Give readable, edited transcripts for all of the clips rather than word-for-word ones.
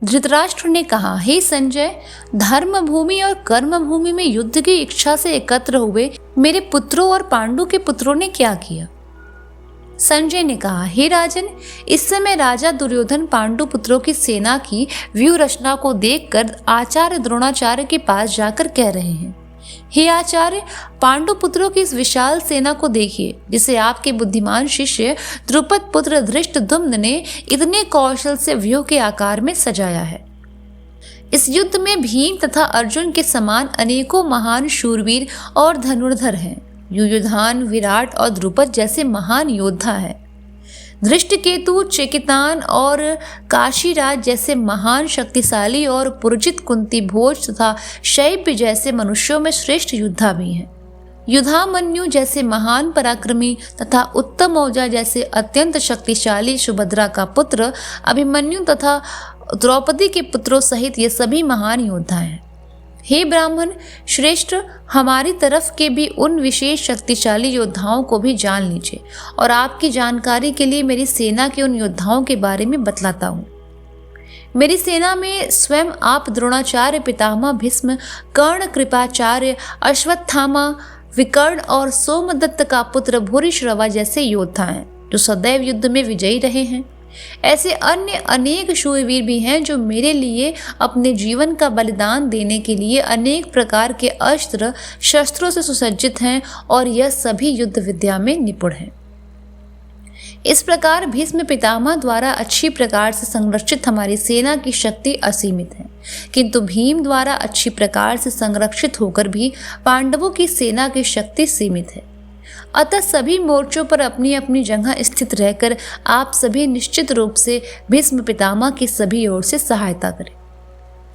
धृतराष्ट्र ने कहा, हे संजय, धर्म भूमि और कर्म भूमि में युद्ध की इच्छा से एकत्र हुए मेरे पुत्रों और पांडु के पुत्रों ने क्या किया? संजय ने कहा, हे राजन, इस समय राजा दुर्योधन पांडु पुत्रों की सेना की व्यूह रचना को देखकर आचार्य द्रोणाचार्य के पास जाकर कह रहे हैं, हे आचार्य, पांडु पुत्रों की इस विशाल सेना को देखिए, जिसे आपके बुद्धिमान शिष्य द्रुपद पुत्र धृष्टद्युम्न ने इतने कौशल से व्यूह के आकार में सजाया है। इस युद्ध में भीम तथा अर्जुन के समान अनेकों महान शूरवीर और धनुर्धर हैं। युयुधान, विराट और द्रुपद जैसे महान योद्धा हैं। धृष्टकेतु, चेकितान और काशीराज जैसे महान शक्तिशाली और पुरजित, कुंती भोज तथा शैब्य जैसे मनुष्यों में श्रेष्ठ योद्धा भी हैं। युधामन्यु जैसे महान पराक्रमी तथा उत्तम औजा जैसे अत्यंत शक्तिशाली सुभद्रा का पुत्र अभिमन्यु तथा द्रौपदी के पुत्रों सहित ये सभी महान योद्धा हैं। हे ब्राह्मण श्रेष्ठ, हमारी तरफ के भी उन विशेष शक्तिशाली योद्धाओं को भी जान लीजिए और आपकी जानकारी के लिए मेरी सेना के उन योद्धाओं के बारे में बतलाता हूँ। मेरी सेना में स्वयं आप द्रोणाचार्य, पितामह भीष्म, कर्ण, कृपाचार्य, अश्वत्थामा, विकर्ण और सोमदत्त का पुत्र भूरिश्रवा जैसे योद्धा हैं, जो सदैव युद्ध में विजयी रहे हैं। ऐसे अन्य अनेक शूरवीर भी हैं जो मेरे लिए अपने जीवन का बलिदान देने के लिए अनेक प्रकार के अस्त्र शस्त्रों से सुसज्जित हैं और यह सभी युद्ध विद्या में निपुण हैं। इस प्रकार भीष्म पितामह द्वारा अच्छी प्रकार से संरक्षित हमारी सेना की शक्ति असीमित है, किंतु भीम द्वारा अच्छी प्रकार से संरक्षित होकर भी पांडवों की सेना की शक्ति सीमित है। अतः सभी मोर्चों पर अपनी अपनी जगह स्थित रहकर आप सभी निश्चित रूप से भीष्म पितामह की सभी ओर से सहायता करें।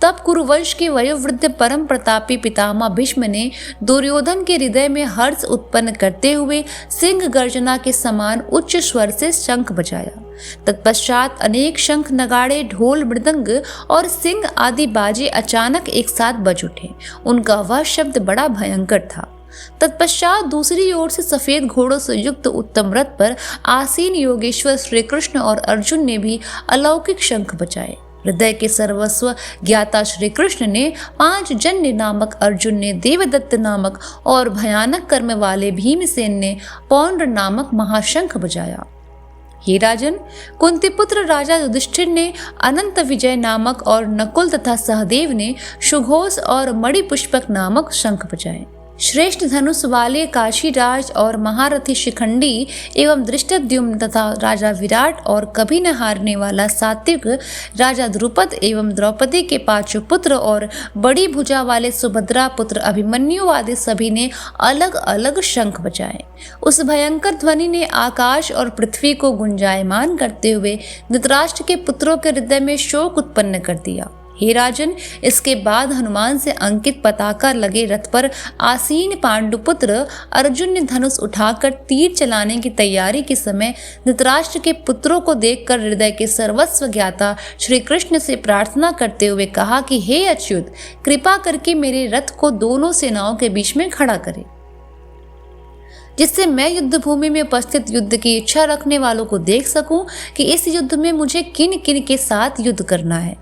तब कुरुवंश के वयोवृद्ध परम प्रतापी पितामह भीष्म ने दुर्योधन के हृदय में हर्ष उत्पन्न करते हुए सिंह गर्जना के समान उच्च स्वर से शंख बजाया। तत्पश्चात अनेक शंख, नगाड़े, ढोल, मृदंग और सिंह आदि बाजे अचानक एक साथ बज उठे। उनका वह शब्द बड़ा भयंकर था। तत्पश्चात दूसरी ओर से सफेद घोड़ों से युक्त उत्तम रथ पर आसीन योगेश्वर श्री कृष्ण और अर्जुन ने भी अलौकिक शंख बजाए। हृदय के सर्वस्व ज्ञाता श्री कृष्ण ने, पांचजन्य नामक अर्जुन ने, देवदत्त नामक और भयानक कर्म वाले भीमसेन ने पौंड्र नामक महाशंख बजाया। हे राजन, कुंतीपुत्र राजा युधिष्ठिर ने अनंत विजय नामक और नकुल तथा सहदेव ने सुघोष और मणिपुष्पक नामक शंख बजाए। श्रेष्ठ धनुष वाले काशीराज और महारथी शिखंडी एवं धृष्टद्युम्न तथा राजा विराट और कभी न हारने वाला सात्विक राजा द्रुपद एवं द्रौपदी के पांचों पुत्र और बड़ी भुजा वाले सुभद्रा पुत्र अभिमन्यु आदि सभी ने अलग अलग शंख बजाए। उस भयंकर ध्वनि ने आकाश और पृथ्वी को गुंजायमान करते हुए धृतराष्ट्र के पुत्रों के हृदय में शोक उत्पन्न कर दिया। हे राजन, इसके बाद हनुमान से अंकित पताका लगे रथ पर आसीन पांडुपुत्र अर्जुन ने धनुष उठाकर तीर चलाने की तैयारी के समय धृतराष्ट्र के पुत्रों को देखकर हृदय के सर्वस्व ज्ञाता श्री कृष्ण से प्रार्थना करते हुए कहा कि हे अच्युत, कृपा करके मेरे रथ को दोनों सेनाओं के बीच में खड़ा करें, जिससे मैं युद्ध भूमि में उपस्थित युद्ध की इच्छा रखने वालों को देख सकूं कि इस युद्ध में मुझे किन किन के साथ युद्ध करना है।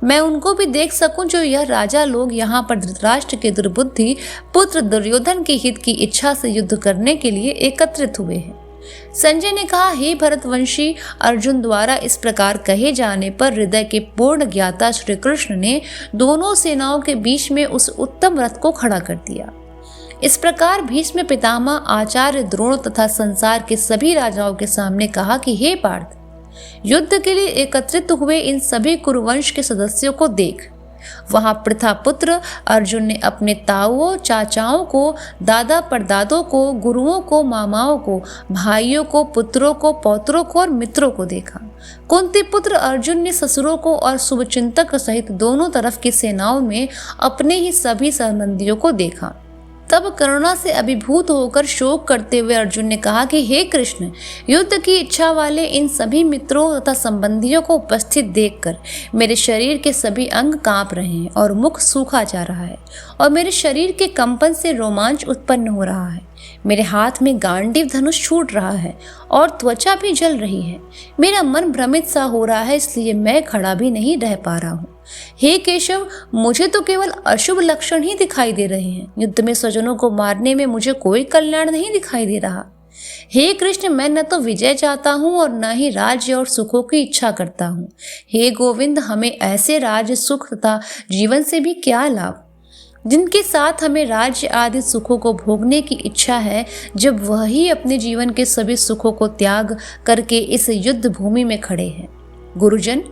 मैं उनको भी देख सकूं जो यह राजा लोग यहाँ पर धृतराष्ट्र के दुर्बुद्धि पुत्र दुर्योधन के हित की इच्छा से युद्ध करने के लिए एकत्रित हुए हैं। संजय ने कहा, हे भरतवंशी, अर्जुन द्वारा इस प्रकार कहे जाने पर हृदय के पूर्ण ज्ञाता श्री कृष्ण ने दोनों सेनाओं के बीच में उस उत्तम रथ को खड़ा कर दिया। इस प्रकार भीष्म पितामह, आचार्य द्रोण तथा संसार के सभी राजाओं के सामने कहा कि हे पार्थ, युद्ध के लिए एकत्रित हुए इन सभी कुरुवंश के सदस्यों को देख। वहां पृथा पुत्र अर्जुन ने अपने ताऊओं, चाचाओं को, दादा परदादों को, गुरुओं को, मामाओं को, भाइयों को, पुत्रों को, पौत्रों को और मित्रों को देखा। कुंती पुत्र अर्जुन ने ससुरों को और शुभचिंतक सहित दोनों तरफ की सेनाओं में अपने ही सभी संबंधियों को देखा। तब करुणा से अभिभूत होकर शोक करते हुए अर्जुन ने कहा कि हे कृष्ण, युद्ध की इच्छा वाले इन सभी मित्रों तथा संबंधियों को उपस्थित देखकर मेरे शरीर के सभी अंग कांप रहे हैं और मुख सूखा जा रहा है और मेरे शरीर के कंपन से रोमांच उत्पन्न हो रहा है। मेरे हाथ में गांडीव धनुष छूट रहा है और त्वचा भी जल रही है। मेरा मन भ्रमित सा हो रहा है, इसलिए मैं खड़ा भी नहीं रह पा रहा हूँ। हे केशव, मुझे तो केवल अशुभ लक्षण ही दिखाई दे रहे हैं। युद्ध में स्वजनों को मारने में मुझे कोई कल्याण नहीं दिखाई दे रहा। हे कृष्ण, मैं न तो विजय चाहता हूँ और न ही राज्य और सुखों की इच्छा करता हूँ। हे गोविंद, हमें ऐसे राज्य, सुख तथा जीवन से भी क्या लाभ जिनके साथ हमें राज्य आदि सुखों को भोगने की इच्छा है, जब वह ही अपने जीवन के सभी सुखों को त्याग करके इस युद्ध भूमि में खड़े हैं। गुरुजन,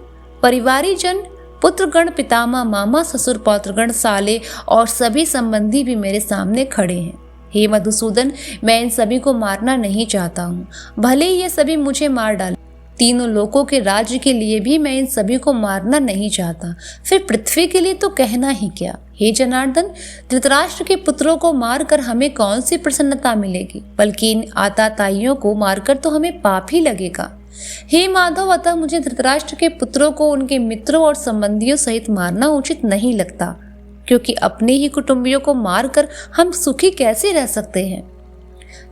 परिवारीजन, पुत्रगण, पितामह, मामा, ससुर, पौत्रगण, साले और सभी संबंधी भी मेरे सामने खड़े हैं। हे मधुसूदन, मैं इन सभी को मारना नहीं चाहता हूँ, भले ही ये सभी मुझे मार डालें। तीनों लोकों के राज्य के लिए भी मैं इन सभी को मारना नहीं चाहता, फिर पृथ्वी के लिए तो कहना ही क्या। हे जनार्दन, धृतराष्ट्र के पुत्रों को मारकर हमें कौन सी प्रसन्नता मिलेगी, बल्कि इन आताताइयों को मारकर तो हमें पाप ही लगेगा। हे माधव, अतः मुझे धृतराष्ट्र के पुत्रों को उनके मित्रों और संबंधियों सहित मारना उचित नहीं लगता, क्योंकि अपने ही कुटुंबियों को मारकर हम सुखी कैसे रह सकते हैं।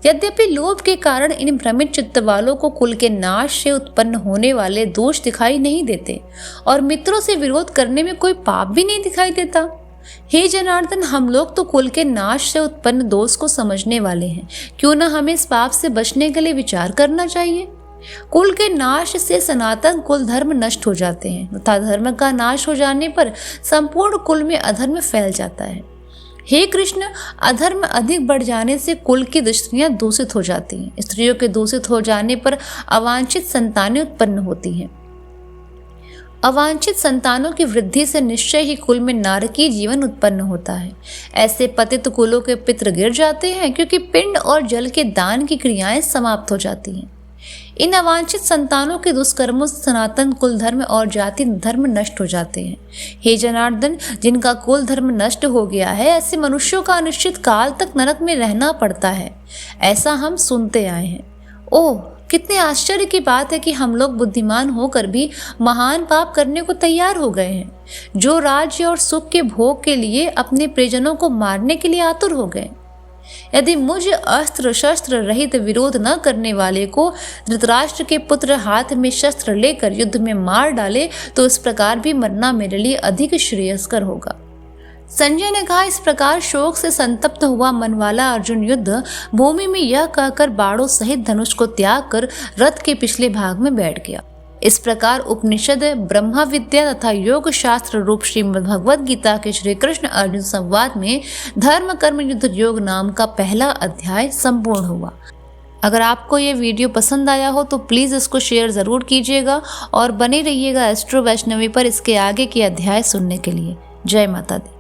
यद्यपि लोभ के कारण इन भ्रमित चित्त वालों को कुल के नाश से उत्पन्न होने वाले दोष दिखाई नहीं देते और मित्रों से विरोध करने में कोई पाप भी नहीं दिखाई देता। हे जनार्दन, हम लोग तो कुल के नाश से उत्पन्न दोष को समझने वाले हैं, क्यों न हमें इस पाप से बचने के लिए विचार करना चाहिए। कुल के नाश से सनातन कुल धर्म नष्ट हो जाते हैं तथा धर्म का नाश हो जाने पर संपूर्ण कुल में अधर्म फैल जाता है। हे कृष्ण, अधर्म अधिक बढ़ जाने से कुल की स्त्रियां दूषित हो जाती हैं। स्त्रियों के दूषित हो जाने पर अवांछित संतानें उत्पन्न होती हैं। अवांछित संतानों की वृद्धि से निश्चय ही कुल में नारकीय जीवन उत्पन्न होता है। ऐसे पतित कुलों के पितृ गिर जाते हैं, क्योंकि पिंड और जल के दान की क्रियाएं समाप्त हो जाती हैं। इन अवांछित संतानों के दुष्कर्मों से सनातन कुल धर्म और जाति धर्म नष्ट हो जाते हैं। हे जनार्दन, जिनका कुल धर्म नष्ट हो गया है, ऐसे मनुष्यों का अनिश्चित काल तक नरक में रहना पड़ता है, ऐसा हम सुनते आए हैं। ओह, कितने आश्चर्य की बात है कि हम लोग बुद्धिमान होकर भी महान पाप करने को तैयार हो गए हैं, जो राज्य और सुख के भोग के लिए अपने प्रियजनों को मारने के लिए आतुर हो गए। यदि मुझ अस्त्र शस्त्र रहित विरोध न करने वाले को धृतराष्ट्र के पुत्र हाथ में शस्त्र लेकर युद्ध में मार डाले, तो इस प्रकार भी मरना मेरे लिए अधिक श्रेयस्कर होगा। संजय ने कहा, इस प्रकार शोक से संतप्त हुआ मन वाला अर्जुन युद्ध भूमि में यह कहकर बाणों सहित धनुष को त्याग कर रथ के पिछले भाग में बैठ गया। इस प्रकार उपनिषद, ब्रह्मा विद्या तथा योग शास्त्र रूप श्रीमद् भगवद गीता के श्री कृष्ण अर्जुन संवाद में धर्म कर्म युद्ध योग नाम का पहला अध्याय संपूर्ण हुआ। अगर आपको ये वीडियो पसंद आया हो तो प्लीज़ इसको शेयर ज़रूर कीजिएगा और बने रहिएगा एस्ट्रो वैष्णवी पर इसके आगे के अध्याय सुनने के लिए। जय माता दी।